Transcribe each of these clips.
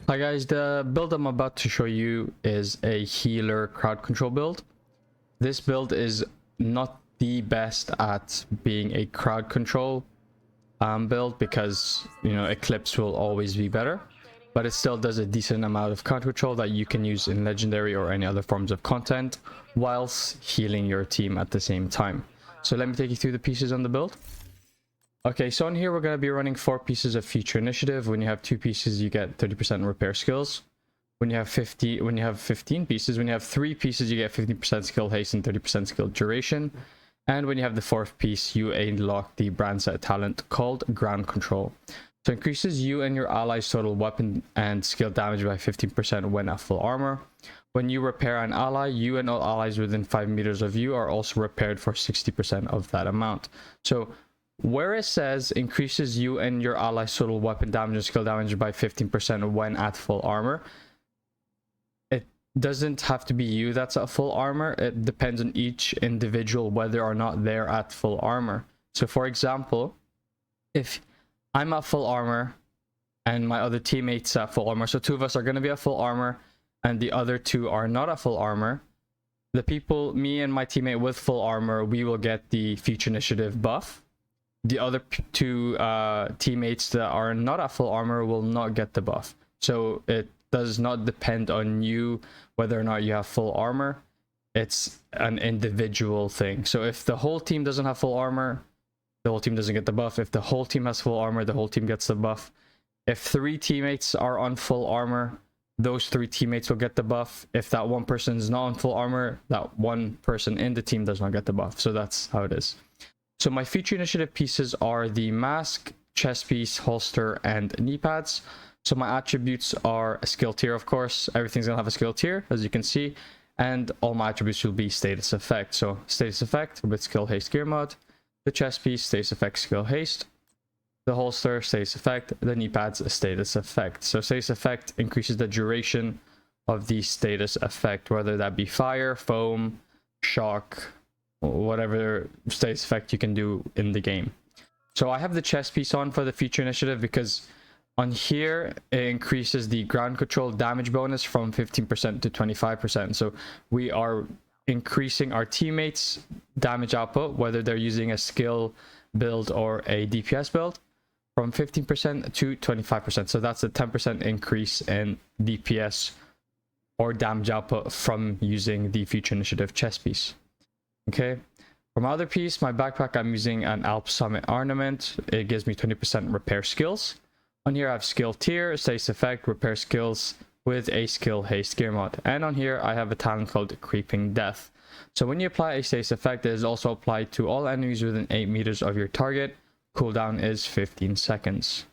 Hi guys, the build I'm about to show you is a healer crowd control build. This build is not the best at being a crowd control build because, you know, Eclipse will always be better, but it still does a decent amount of crowd control that you can use in Legendary or any other forms of content whilst healing your team at the same time. So let me take you through the pieces on the build. Okay, so on here we're going to be running 4 pieces of Future Initiative. When you have 2 pieces, you get 30% repair skills. When you have 15 pieces, when you have 3 pieces, you get 50% skill haste and 30% skill duration. And when you have the 4th piece, you unlock the brand set talent called Ground Control. So it increases you and your allies' total weapon and skill damage by 15% when at full armor. When you repair an ally, you and all allies within 5 meters of you are also repaired for 60% of that amount. So where it says increases you and your allies' total weapon damage and skill damage by 15% when at full armor, it doesn't have to be you that's at full armor. It depends on each individual whether or not they're at full armor. So for example, if I'm at full armor and my other teammates at full armor, so 2 of us are going to be at full armor and the other 2 are not at full armor, the people, me and my teammate with full armor, we will get the Future Initiative buff. The other 2 teammates that are not at full armor will not get the buff. So it does not depend on you whether or not you have full armor. It's an individual thing. So if the whole team doesn't have full armor, the whole team doesn't get the buff. If the whole team has full armor, the whole team gets the buff. If 3 teammates are on full armor, those 3 teammates will get the buff. If that one person is not on full armor, that one person in the team does not get the buff. So that's how it is. So my Future Initiative pieces are the mask, chest piece, holster, and knee pads. So my attributes are a skill tier, of course. Everything's gonna have a skill tier, as you can see. And all my attributes will be status effect. So status effect with skill haste gear mod. The chest piece, status effect, skill haste. The holster, status effect. The knee pads, status effect. So status effect increases the duration of the status effect, whether that be fire, foam, shock, whatever status effect you can do in the game. So I have the chest piece on for the Future Initiative because on here it increases the ground control damage bonus from 15% to 25%. So we are increasing our teammates damage output, whether they're using a skill build or a DPS build, from 15% to 25%. So that's a 10% increase in DPS or damage output from using the Future Initiative chest piece. Okay, for my other piece, my backpack, I'm using an Alp Summit ornament. It gives me 20% repair skills. On here I have skill tier, status effect, repair skills with a skill haste gear mod. And on here I have a talent called Creeping Death. So when you apply a status effect, it is also applied to all enemies within 8 meters of your target. Cooldown is 15 seconds.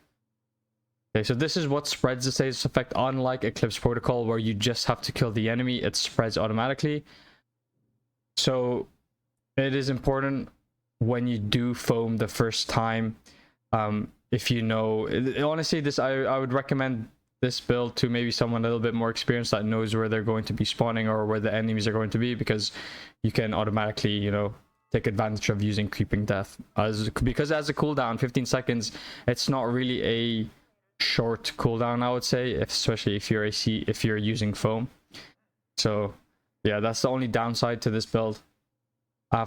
Okay, so this is what spreads the status effect. Unlike Eclipse Protocol where you just have to kill the enemy, it spreads automatically. So it is important when you do foam the first time, if you know, honestly, this I would recommend this build to maybe someone a little bit more experienced that knows where they're going to be spawning or where the enemies are going to be, because you can automatically, you know, take advantage of using Creeping Death because as a cooldown 15 seconds, it's not really a short cooldown, I would say, especially if you're using foam. So yeah, that's the only downside to this build.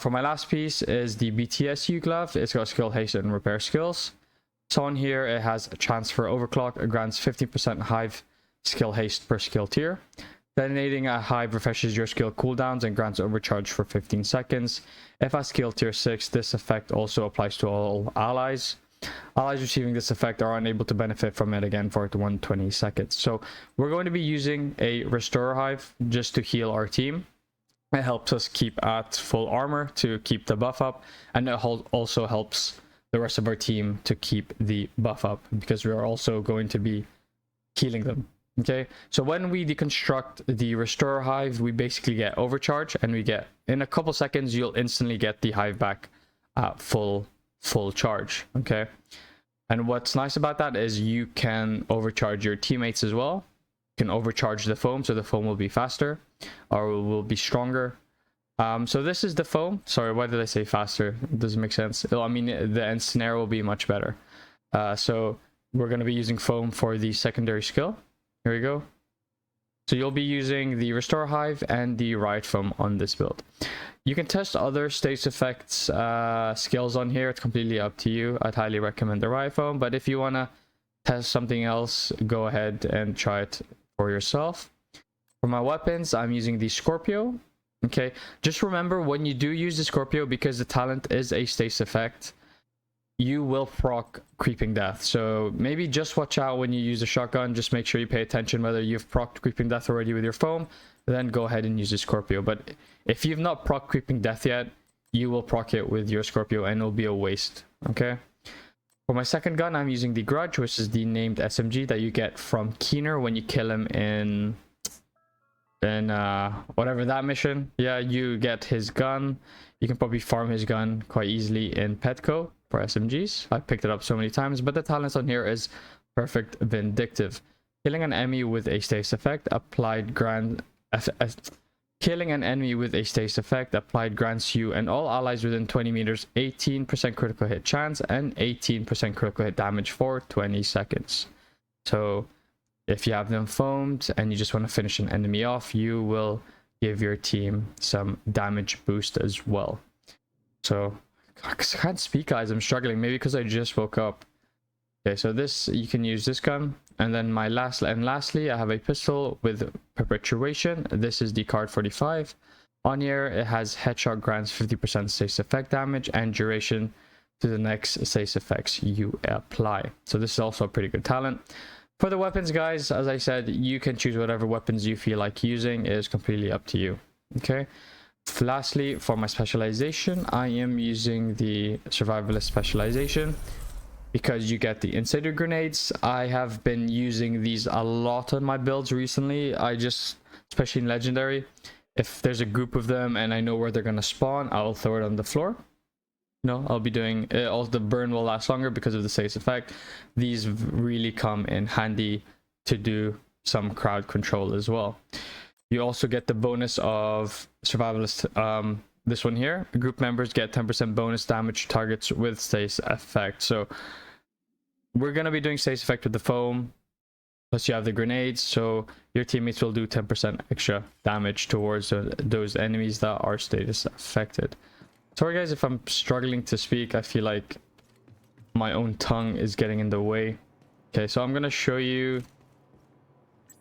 For my last piece is the BTSU glove. It's got skill haste and repair skills. So on here it has a transfer overclock. It grants 50% hive skill haste per skill tier. Detonating a hive refreshes your skill cooldowns and grants overcharge for 15 seconds. If at skill tier 6, this effect also applies to all allies. Allies receiving this effect are unable to benefit from it again for 120 seconds. So we're going to be using a Restore Hive just to heal our team. It helps us keep at full armor to keep the buff up, and it also helps the rest of our team to keep the buff up because we are also going to be healing them. Okay, so when we deconstruct the Restore Hive, we basically get overcharge, and we get, in a couple seconds, you'll instantly get the hive back at full charge. Okay, and what's nice about that is you can overcharge your teammates as well. You can overcharge the foam, so the foam will be faster or will be stronger. So this is the foam. Sorry, why did I say faster? It doesn't make sense. I mean, the ensnare will be much better. So we're going to be using foam for the secondary skill. Here we go. So you'll be using the Restore Hive and the Riot Foam on this build. You can test other status effects skills on here. It's completely up to you. I'd highly recommend the Riot Foam, but if you want to test something else, go ahead and try it for yourself. For my weapons, I'm using the Scorpio. Okay, just remember when you do use the Scorpio, because the talent is a status effect, you will proc Creeping Death. So maybe just watch out when you use a shotgun. Just make sure you pay attention whether you've procced Creeping Death already with your foam. Then go ahead and use the Scorpio. But if you've not proc Creeping Death yet, you will proc it with your Scorpio and it'll be a waste. Okay. For my second gun, I'm using the Grudge, which is the named SMG that you get from Keener when you kill him in whatever that mission. Yeah, you get his gun. You can probably farm his gun quite easily in Petco for SMGs. I picked it up so many times, but the talents on here is Perfect Vindictive. Killing an enemy with a status effect applied killing an enemy with a status effect applied grants you and all allies within 20 meters 18% critical hit chance and 18% critical hit damage for 20 seconds. So if you have them foamed and you just want to finish an enemy off, you will give your team some damage boost as well. So I can't speak, guys. I'm struggling, maybe because I just woke up. Okay, so this, you can use this gun. And then lastly, I have a pistol with Perpetuation. This is the card 45. On here, it has headshot grants 50% status effect damage and duration to the next status effects you apply. So this is also a pretty good talent. For the weapons, guys, as I said, you can choose whatever weapons you feel like using. It is completely up to you. Okay. Lastly, for my specialization, I am using the Survivalist specialization because you get the Incendiary grenades. I have been using these a lot on my builds recently. Especially in Legendary, if there's a group of them and I know where they're going to spawn, I'll throw it on the floor. No, I'll be doing it. Also, the burn will last longer because of the status effect. These really come in handy to do some crowd control as well. You also get the bonus of Survivalist. This one here, group members get 10% bonus damage to targets with status effect. So we're going to be doing status effect with the foam, plus you have the grenades, so your teammates will do 10% extra damage towards those enemies that are status affected. Sorry guys if I'm struggling to speak. I feel like my own tongue is getting in the way. Okay, so I'm going to show you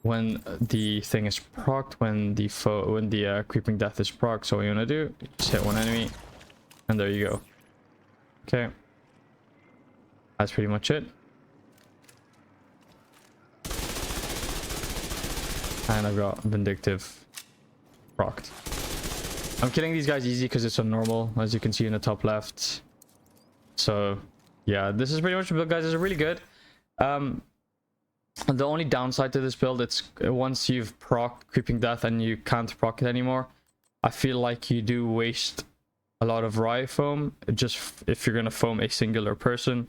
when the thing is procced, when the Creeping Death is procced. So what you want to do, just hit one enemy and there you go. Okay, that's pretty much it. And I've got Vindictive procced. I'm killing these guys easy because it's on normal, as you can see in the top left. So yeah, this is pretty much the build, guys. It's really good. The only downside to this build, it's once you've proc Creeping Death and you can't proc it anymore, I feel like you do waste a lot of Riot Foam just if you're gonna foam a singular person.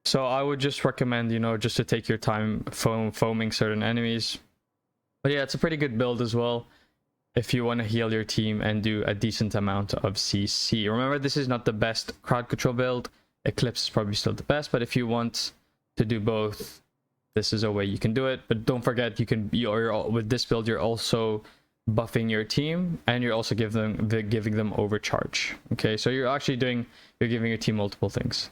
So I would just recommend, you know, just to take your time foaming certain enemies. But yeah, it's a pretty good build as well if you want to heal your team and do a decent amount of CC. Remember, this is not the best crowd control build. Eclipse is probably still the best, but if you want to do both, this is a way you can do it. But don't forget, with this build, you're also buffing your team and you're also giving them overcharge. Okay, so you're giving your team multiple things.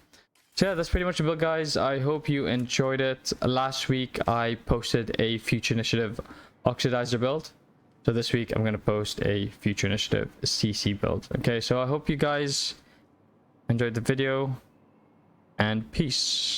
So yeah, that's pretty much the build, guys. I hope you enjoyed it. Last week I posted a Future Initiative Oxidizer build, so this week I'm going to post a Future Initiative CC build. Okay, so I hope you guys enjoyed the video and peace.